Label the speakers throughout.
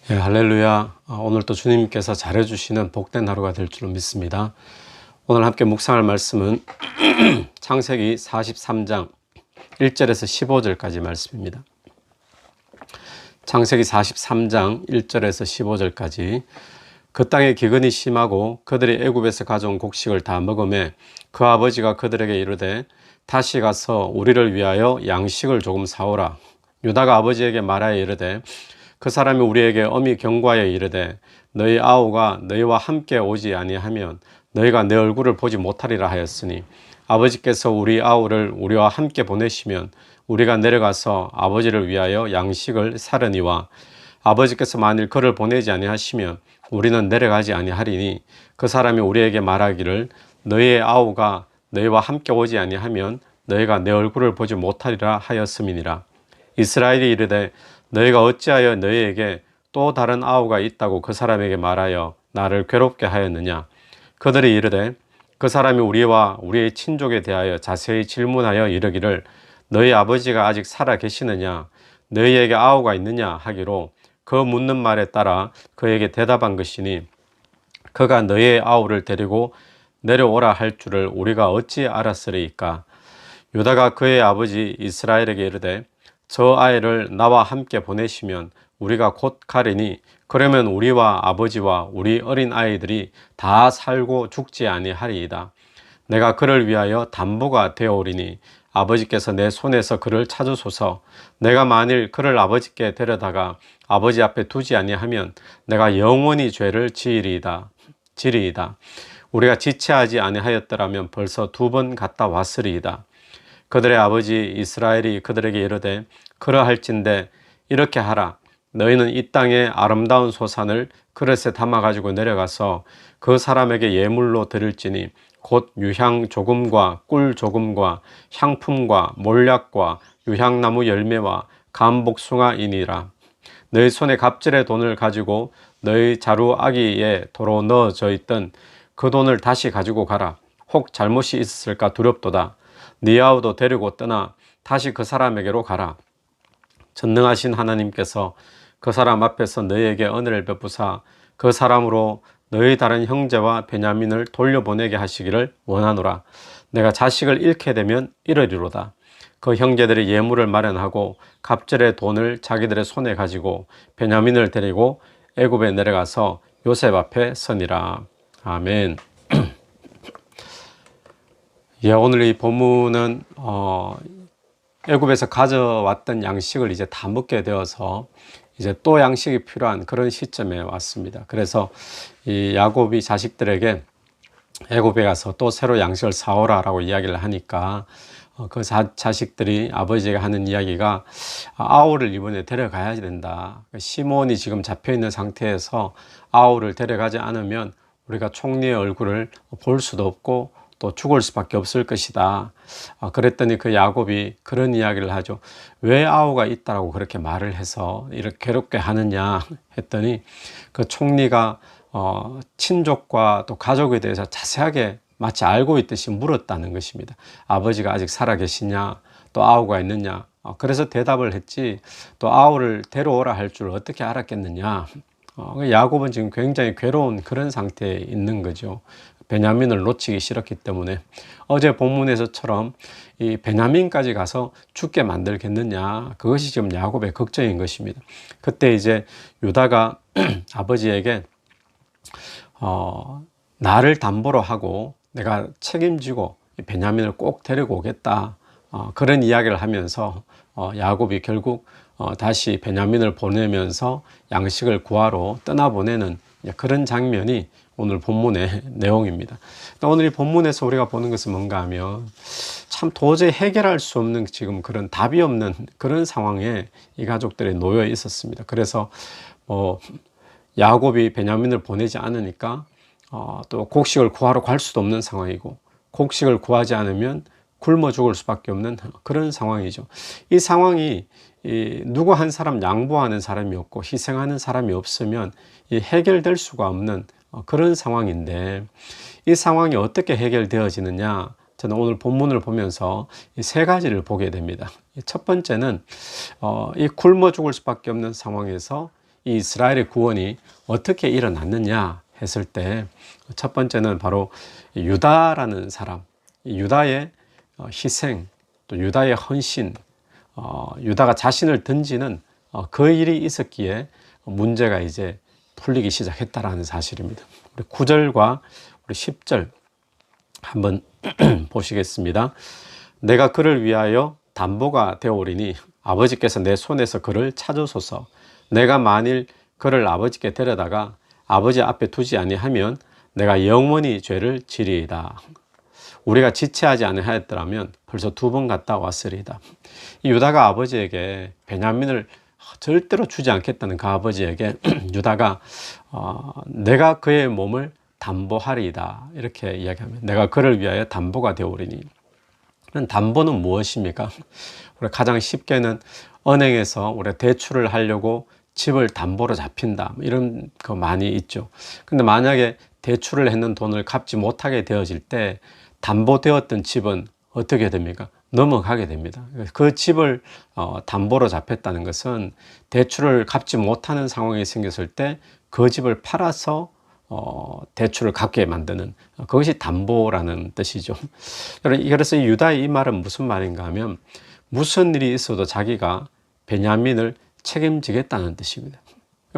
Speaker 1: 할렐루야. 오늘 또 주님께서 잘해주시는 복된 하루가 될 줄로 믿습니다. 오늘 함께 묵상할 말씀은 창세기 43장 1절에서 15절까지 말씀입니다. 창세기 43장 1절에서 15절까지 그 땅에 기근이 심하고 그들이 애굽에서 가져온 곡식을 다 먹으매 그 아버지가 그들에게 이르되 다시 가서 우리를 위하여 양식을 조금 사오라. 유다가 아버지에게 말하여 이르되 그 사람이 우리에게 엄히 경고하여 이르되 너희 아우가 너희와 함께 오지 아니하면 너희가 내 얼굴을 보지 못하리라 하였으니 아버지께서 우리 아우를 우리와 함께 보내시면 우리가 내려가서 아버지를 위하여 양식을 사려니와 아버지께서 만일 그를 보내지 아니하시면 우리는 내려가지 아니하리니 그 사람이 우리에게 말하기를 너희의 아우가 너희와 함께 오지 아니하면 너희가 내 얼굴을 보지 못하리라 하였음이니라. 이스라엘이 이르되 너희가 어찌하여 너희에게 또 다른 아우가 있다고 그 사람에게 말하여 나를 괴롭게 하였느냐. 그들이 이르되 그 사람이 우리와 우리의 친족에 대하여 자세히 질문하여 이르기를 너희 아버지가 아직 살아 계시느냐 너희에게 아우가 있느냐 하기로 그 묻는 말에 따라 그에게 대답한 것이니 그가 너희의 아우를 데리고 내려오라 할 줄을 우리가 어찌 알았으리이까. 유다가 그의 아버지 이스라엘에게 이르되 저 아이를 나와 함께 보내시면 우리가 곧 가리니 그러면 우리와 아버지와 우리 어린 아이들이 다 살고 죽지 아니하리이다. 내가 그를 위하여 담보가 되어오리니 아버지께서 내 손에서 그를 찾으소서. 내가 만일 그를 아버지께 데려다가 아버지 앞에 두지 아니하면 내가 영원히 죄를 지리이다. 우리가 지체하지 아니하였더라면 벌써 2번 갔다 왔으리이다. 그들의 아버지 이스라엘이 그들에게 이르되 그러할진대 이렇게 하라. 너희는 이 땅의 아름다운 소산을 그릇에 담아 가지고 내려가서 그 사람에게 예물로 드릴지니 곧 유향 조금과 꿀 조금과 향품과 몰약과 유향나무 열매와 감복숭아이니라. 너희 손에 갑질의 돈을 가지고 너희 자루 아기에 도로 넣어져 있던 그 돈을 다시 가지고 가라. 혹 잘못이 있었을까 두렵도다. 네 아우도 데리고 떠나 다시 그 사람에게로 가라. 전능하신 하나님께서 그 사람 앞에서 너희에게 은혜를 베푸사 그 사람으로 너희 다른 형제와 베냐민을 돌려보내게 하시기를 원하노라. 내가 자식을 잃게 되면 이러리로다. 그 형제들이 예물을 마련하고 갑절의 돈을 자기들의 손에 가지고 베냐민을 데리고 애굽에 내려가서 요셉 앞에 서니라. 아멘. 오늘 이 본문은 애굽에서 가져왔던 양식을 이제 다 먹게 되어서 이제 또 양식이 필요한 그런 시점에 왔습니다. 그래서 이 야곱이 자식들에게 애굽에 가서 또 새로 양식을 사오라라고 이야기를 하니까 그 자식들이 아버지가 하는 이야기가 아우를 이번에 데려가야 된다. 시몬이 지금 잡혀 있는 상태에서 아우를 데려가지 않으면 우리가 총리의 얼굴을 볼 수도 없고 또 죽을 수밖에 없을 것이다. 그랬더니 그 야곱이 그런 이야기를 하죠. 왜 아우가 있다라고 그렇게 말을 해서 이렇게 괴롭게 하느냐 했더니 그 총리가 친족과 또 가족에 대해서 자세하게 마치 알고 있듯이 물었다는 것입니다. 아버지가 아직 살아 계시냐 또 아우가 있느냐. 그래서 대답을 했지 또 아우를 데려오라 할 줄 어떻게 알았겠느냐. 야곱은 지금 굉장히 괴로운 그런 상태에 있는 거죠. 베냐민을 놓치기 싫었기 때문에 어제 본문에서처럼 이 베냐민까지 가서 죽게 만들겠느냐, 그것이 지금 야곱의 걱정인 것입니다. 그때 이제 유다가 아버지에게 나를 담보로 하고 내가 책임지고 베냐민을 꼭 데리고 오겠다, 그런 이야기를 하면서 야곱이 결국 다시 베냐민을 보내면서 양식을 구하러 떠나보내는 그런 장면이 오늘 본문의 내용입니다. 오늘 이 본문에서 우리가 보는 것은 뭔가 하면 참 도저히 해결할 수 없는 지금 그런 답이 없는 그런 상황에 이 가족들이 놓여 있었습니다. 그래서 야곱이 베냐민을 보내지 않으니까 또 곡식을 구하러 갈 수도 없는 상황이고 곡식을 구하지 않으면 굶어 죽을 수밖에 없는 그런 상황이죠. 이 상황이 누구 한 사람 양보하는 사람이 없고 희생하는 사람이 없으면 해결될 수가 없는 그런 상황인데 이 상황이 어떻게 해결되어지느냐, 저는 오늘 본문을 보면서 이 3가지를 보게 됩니다. 첫 번째는 이 굶어 죽을 수밖에 없는 상황에서 이 이스라엘의 구원이 어떻게 일어났느냐 했을 때 첫 번째는 바로 유다라는 사람, 유다의 희생, 또 유다의 헌신, 유다가 자신을 던지는 그 일이 있었기에 문제가 이제 풀리기 시작했다라는 사실입니다. 우리 9절과 우리 10절 한번 보시겠습니다. 내가 그를 위하여 담보가 되오리니 아버지께서 내 손에서 그를 찾으소서. 내가 만일 그를 아버지께 데려다가 아버지 앞에 두지 아니하면 내가 영원히 죄를 지리이다. 우리가 지체하지 아니하였더라면 벌써 2번 갔다 왔으리이다. 이 유다가 아버지에게 베냐민을 절대로 주지 않겠다는 그 아버지에게 유다가 내가 그의 몸을 담보하리이다 이렇게 이야기하면 내가 그를 위하여 담보가 되오리니. 담보는 무엇입니까? 우리 가장 쉽게는 은행에서 우리가 대출을 하려고 집을 담보로 잡힌다 이런 거 많이 있죠. 근데 만약에 대출을 했는 돈을 갚지 못하게 되어질 때 담보되었던 집은 어떻게 됩니까? 넘어가게 됩니다. 그 집을 담보로 잡혔다는 것은 대출을 갚지 못하는 상황이 생겼을 때 그 집을 팔아서 대출을 갚게 만드는 그것이 담보라는 뜻이죠. 그래서 이 유다의 이 말은 무슨 말인가 하면 무슨 일이 있어도 자기가 베냐민을 책임지겠다는 뜻입니다.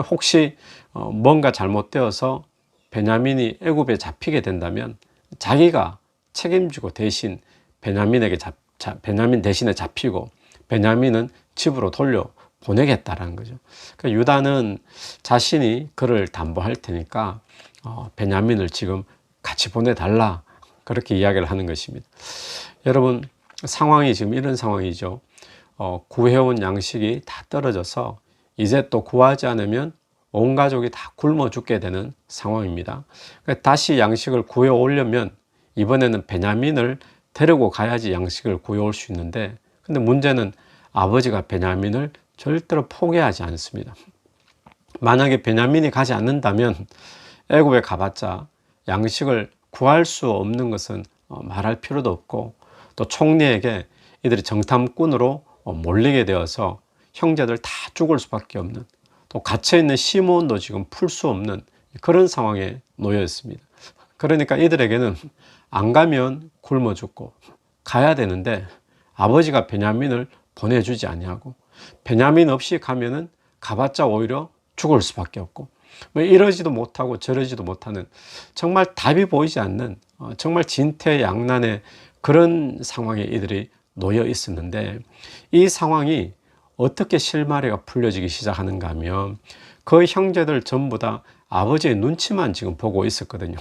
Speaker 1: 혹시 뭔가 잘못되어서 베냐민이 애굽에 잡히게 된다면 자기가 책임지고 대신 베냐민 대신에 잡히고 베냐민은 집으로 돌려 보내겠다라는 거죠. 그러니까 유다는 자신이 그를 담보할 테니까 베냐민을 지금 같이 보내달라 그렇게 이야기를 하는 것입니다. 여러분 상황이 지금 이런 상황이죠. 구해온 양식이 다 떨어져서 이제 또 구하지 않으면 온 가족이 다 굶어 죽게 되는 상황입니다. 그러니까 다시 양식을 구해 오려면 이번에는 베냐민을 데리고 가야지 양식을 구해 올 수 있는데 근데 문제는 아버지가 베냐민을 절대로 포기하지 않습니다. 만약에 베냐민이 가지 않는다면 애굽에 가봤자 양식을 구할 수 없는 것은 말할 필요도 없고 또 총리에게 이들이 정탐꾼으로 몰리게 되어서 형제들 다 죽을 수밖에 없는 또 갇혀있는 시므온도 지금 풀 수 없는 그런 상황에 놓여 있습니다. 그러니까 이들에게는 안 가면 굶어 죽고 가야 되는데 아버지가 베냐민을 보내주지 아니하고 베냐민 없이 가면은 가봤자 오히려 죽을 수밖에 없고 뭐 이러지도 못하고 저러지도 못하는 정말 답이 보이지 않는 정말 진퇴양난의 그런 상황에 이들이 놓여 있었는데 이 상황이 어떻게 실마리가 풀려지기 시작하는가 하면 그 형제들 전부 다 아버지의 눈치만 지금 보고 있었거든요.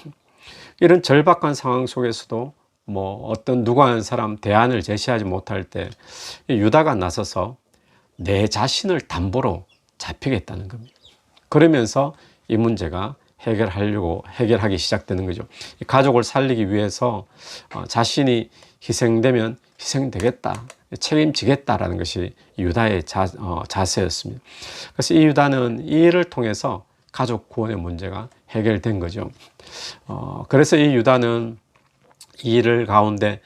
Speaker 1: 이런 절박한 상황 속에서도 뭐 어떤 누가 한 사람 대안을 제시하지 못할 때 유다가 나서서 내 자신을 담보로 잡히겠다는 겁니다. 그러면서 이 문제가 해결하기 시작되는 거죠. 가족을 살리기 위해서 자신이 희생되면 희생되겠다, 책임지겠다라는 것이 유다의 자세였습니다. 그래서 이 유다는 이 일을 통해서 가족 구원의 문제가 해결된 거죠. 그래서 이 유다는 이 일을 가운데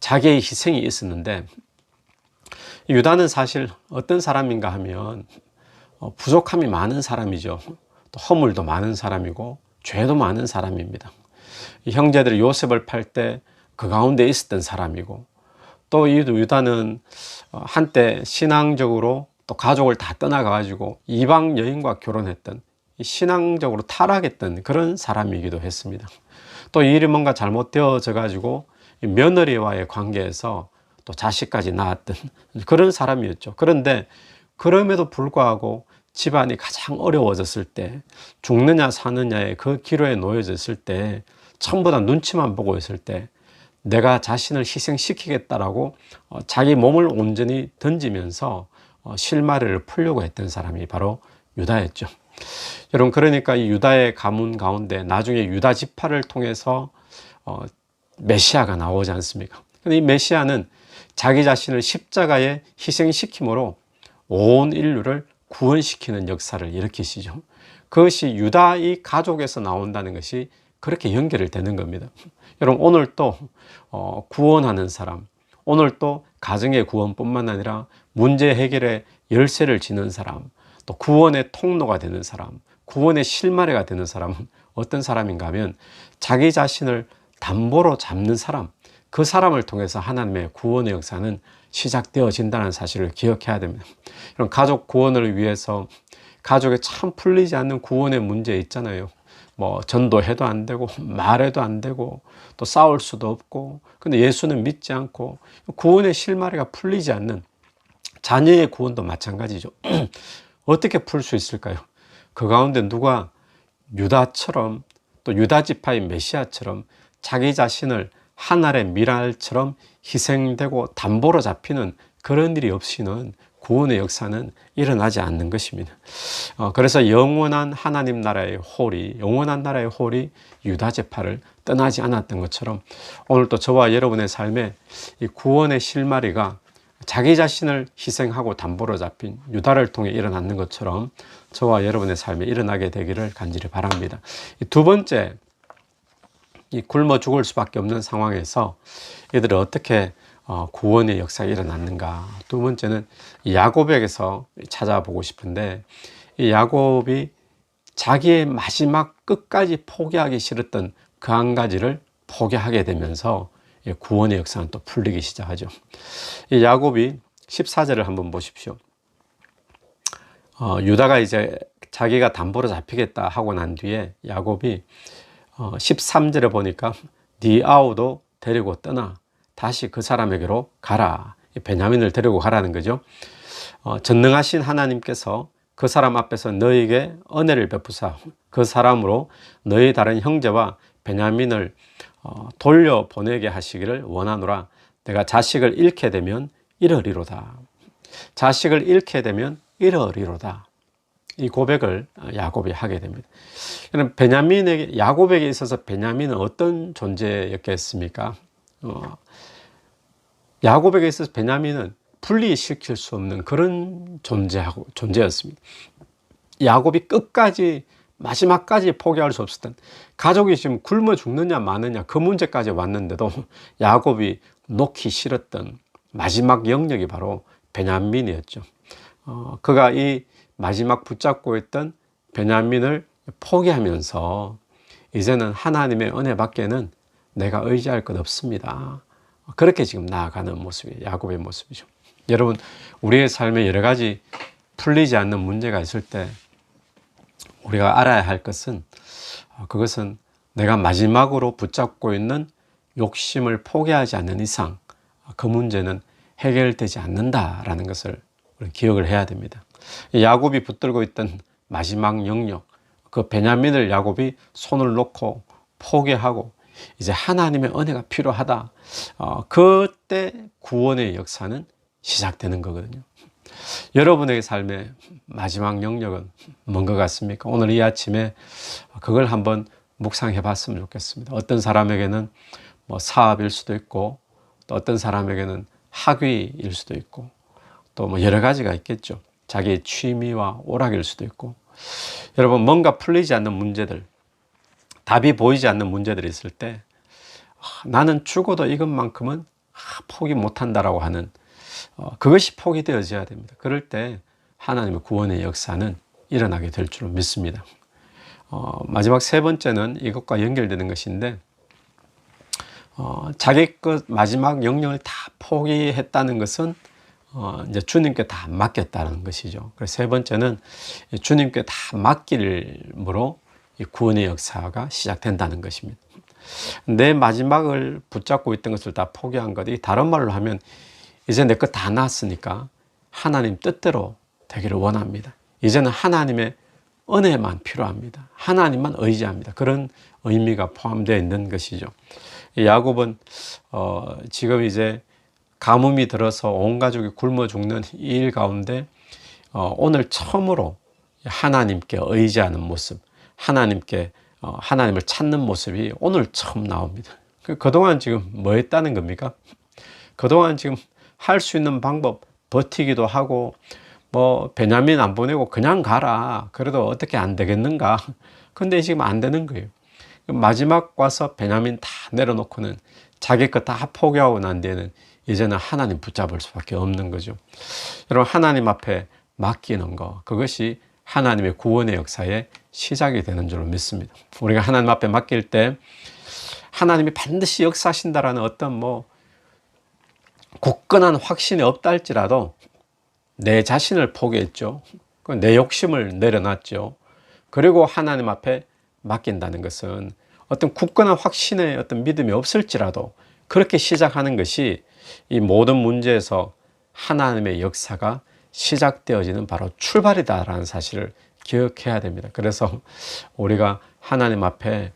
Speaker 1: 자기의 희생이 있었는데 유다는 사실 어떤 사람인가 하면 부족함이 많은 사람이죠. 또 허물도 많은 사람이고 죄도 많은 사람입니다. 이 형제들이 요셉을 팔 때 그 가운데 있었던 사람이고 또 이 유다는 한때 신앙적으로 또 가족을 다 떠나가 가지고 이방 여인과 결혼했던 신앙적으로 타락했던 그런 사람이기도 했습니다. 또 이 일이 뭔가 잘못되어져 가지고 며느리와의 관계에서 또 자식까지 낳았던 그런 사람이었죠. 그런데 그럼에도 불구하고 집안이 가장 어려워졌을 때 죽느냐 사느냐의 그 기로에 놓여졌을 때 전부 다 눈치만 보고 있을 때 내가 자신을 희생시키겠다라고 자기 몸을 온전히 던지면서 실마리를 풀려고 했던 사람이 바로 유다였죠. 여러분 그러니까 이 유다의 가문 가운데 나중에 유다 지파를 통해서 메시아가 나오지 않습니까? 근데 이 메시아는 자기 자신을 십자가에 희생시킴으로 온 인류를 구원시키는 역사를 일으키시죠. 그것이 유다의 가족에서 나온다는 것이 그렇게 연결되는 겁니다. 여러분 오늘 또 구원하는 사람, 오늘 또 가정의 구원뿐만 아니라 문제 해결에 열쇠를 지는 사람, 또 구원의 통로가 되는 사람, 구원의 실마리가 되는 사람은 어떤 사람인가 하면 자기 자신을 담보로 잡는 사람, 그 사람을 통해서 하나님의 구원의 역사는 시작되어진다는 사실을 기억해야 됩니다. 이런 가족 구원을 위해서 가족에 참 풀리지 않는 구원의 문제 있잖아요. 뭐 전도해도 안 되고 말해도 안 되고 또 싸울 수도 없고, 근데 예수는 믿지 않고 구원의 실마리가 풀리지 않는 자녀의 구원도 마찬가지죠. 어떻게 풀 수 있을까요? 그 가운데 누가 유다처럼, 또 유다 지파의 메시아처럼 자기 자신을 한 알의 밀알처럼 희생되고 담보로 잡히는 그런 일이 없이는 구원의 역사는 일어나지 않는 것입니다. 그래서 영원한 하나님 나라의 홀이, 영원한 나라의 홀이 유다 지파를 떠나지 않았던 것처럼 오늘도 저와 여러분의 삶에 이 구원의 실마리가 자기 자신을 희생하고 담보로 잡힌 유다를 통해 일어나는 것처럼 저와 여러분의 삶에 일어나게 되기를 간절히 바랍니다. 두 번째, 이 굶어 죽을 수밖에 없는 상황에서 이들은 어떻게 구원의 역사가 일어났는가. 두 번째는 야곱에게서 찾아보고 싶은데, 이 야곱이 자기의 마지막 끝까지 포기하기 싫었던 그 한 가지를 포기하게 되면서 구원의 역사는 또 풀리기 시작하죠. 이 야곱이 14절을 한번 보십시오. 유다가 이제 자기가 담보로 잡히겠다 하고 난 뒤에 야곱이 13절에 보니까 네 아우도 데리고 떠나 다시 그 사람에게로 가라. 베냐민을 데리고 가라는 거죠. 전능하신 하나님께서 그 사람 앞에서 너에게 은혜를 베푸사 그 사람으로 너희 다른 형제와 베냐민을 돌려보내게 하시기를 원하노라. 내가 자식을 잃게 되면 이러리로다. 자식을 잃게 되면 이러리로다. 이 고백을 야곱이 하게 됩니다. 야곱에게 있어서 베냐민은 어떤 존재였겠습니까? 야곱에게 있어서 베냐민은 분리시킬 수 없는 그런 존재였습니다. 야곱이 끝까지 마지막까지 포기할 수 없었던, 가족이 지금 굶어 죽느냐 마느냐 그 문제까지 왔는데도 야곱이 놓기 싫었던 마지막 영역이 바로 베냐민이었죠. 그가 이 마지막 붙잡고 있던 베냐민을 포기하면서 이제는 하나님의 은혜밖에는 내가 의지할 것 없습니다. 그렇게 지금 나아가는 모습이 야곱의 모습이죠. 여러분, 우리의 삶에 여러 가지 풀리지 않는 문제가 있을 때 우리가 알아야 할 것은, 그것은 내가 마지막으로 붙잡고 있는 욕심을 포기하지 않는 이상 그 문제는 해결되지 않는다라는 것을 우리 기억을 해야 됩니다. 야곱이 붙들고 있던 마지막 영역, 그 베냐민을 야곱이 손을 놓고 포기하고 이제 하나님의 은혜가 필요하다. 그때 구원의 역사는 시작되는 거거든요. 여러분의 삶의 마지막 영역은 뭔 것 같습니까? 오늘 이 아침에 그걸 한번 묵상해 봤으면 좋겠습니다. 어떤 사람에게는 뭐 사업일 수도 있고, 또 어떤 사람에게는 학위일 수도 있고, 또 뭐 여러 가지가 있겠죠. 자기의 취미와 오락일 수도 있고. 여러분, 뭔가 풀리지 않는 문제들, 답이 보이지 않는 문제들이 있을 때 나는 죽어도 이것만큼은 포기 못한다라고 하는 그것이 포기되어져야 됩니다. 그럴 때 하나님의 구원의 역사는 일어나게 될 줄 믿습니다. 마지막 세 번째는 이것과 연결되는 것인데, 자기 것 마지막 영역을 다 포기했다는 것은 이제 주님께 다 맡겼다는 것이죠. 그래서 세 번째는 주님께 다 맡김으로 이 구원의 역사가 시작된다는 것입니다. 내 마지막을 붙잡고 있던 것을 다 포기한 것, 이 다른 말로 하면 이제 내 것 다 났으니까 하나님 뜻대로 되기를 원합니다. 이제는 하나님의 은혜만 필요합니다. 하나님만 의지합니다. 그런 의미가 포함되어 있는 것이죠. 야곱은 지금 이제 가뭄이 들어서 온 가족이 굶어 죽는 이 일 가운데 오늘 처음으로 하나님께 의지하는 모습, 하나님을 찾는 모습이 오늘 처음 나옵니다. 그동안 지금 뭐 했다는 겁니까? 그동안 지금 할 수 있는 방법, 버티기도 하고, 뭐 베냐민 안 보내고 그냥 가라, 그래도 어떻게 안 되겠는가. 근데 지금 안 되는 거예요. 마지막 와서 베냐민 다 내려놓고는 자기 것 다 포기하고 난 뒤에는 이제는 하나님 붙잡을 수밖에 없는 거죠. 여러분, 하나님 앞에 맡기는 것, 그것이 하나님의 구원의 역사의 시작이 되는 줄로 믿습니다. 우리가 하나님 앞에 맡길 때 하나님이 반드시 역사하신다라는 어떤 굳건한 확신이 없다 할지라도 내 자신을 포기했죠. 내 욕심을 내려놨죠. 그리고 하나님 앞에 맡긴다는 것은 어떤 굳건한 확신의 어떤 믿음이 없을지라도 그렇게 시작하는 것이 이 모든 문제에서 하나님의 역사가 시작되어지는 바로 출발이다라는 사실을 기억해야 됩니다. 그래서 우리가 하나님 앞에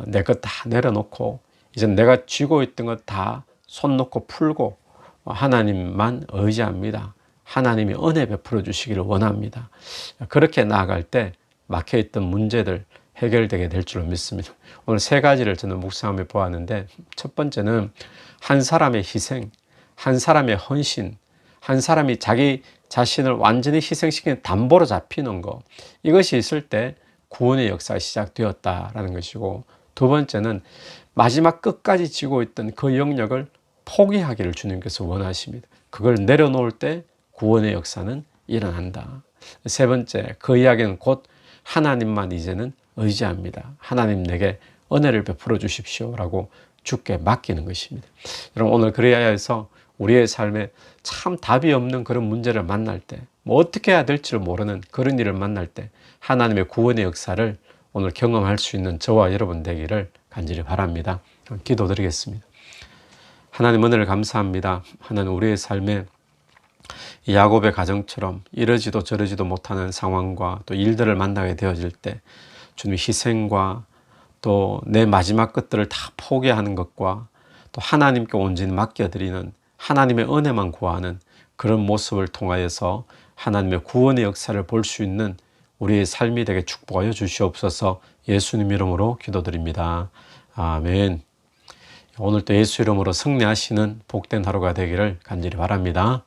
Speaker 1: 내 것 다 내려놓고 이제 내가 쥐고 있던 것 다 손 놓고 풀고 하나님만 의지합니다. 하나님이 은혜 베풀어 주시기를 원합니다. 그렇게 나아갈 때 막혀있던 문제들 해결되게 될 줄로 믿습니다. 오늘 세 가지를 저는 묵상하며 보았는데, 첫 번째는 한 사람의 희생, 한 사람의 헌신, 한 사람이 자기 자신을 완전히 희생시키는 담보로 잡히는 것, 이것이 있을 때 구원의 역사가 시작되었다라는 것이고, 두 번째는 마지막 끝까지 지고 있던 그 영역을 포기하기를 주님께서 원하십니다. 그걸 내려놓을 때 구원의 역사는 일어난다. 세 번째, 그 이야기는 곧 하나님만 이제는 의지합니다. 하나님 내게 은혜를 베풀어 주십시오 라고 주께 맡기는 것입니다. 여러분, 오늘 그래야 해서 우리의 삶에 참 답이 없는 그런 문제를 만날 때, 어떻게 해야 될지를 모르는 그런 일을 만날 때 하나님의 구원의 역사를 오늘 경험할 수 있는 저와 여러분 되기를 간절히 바랍니다. 기도드리겠습니다. 하나님, 은혜를 감사합니다. 하나님, 우리의 삶에 야곱의 가정처럼 이러지도 저러지도 못하는 상황과 또 일들을 만나게 되어질 때 주님의 희생과 또 내 마지막 것들을 다 포기하는 것과 또 하나님께 온전히 맡겨드리는, 하나님의 은혜만 구하는 그런 모습을 통하여서 하나님의 구원의 역사를 볼 수 있는 우리의 삶이 되게 축복하여 주시옵소서. 예수님 이름으로 기도드립니다. 아멘. 오늘 또 예수 이름으로 승리하시는 복된 하루가 되기를 간절히 바랍니다.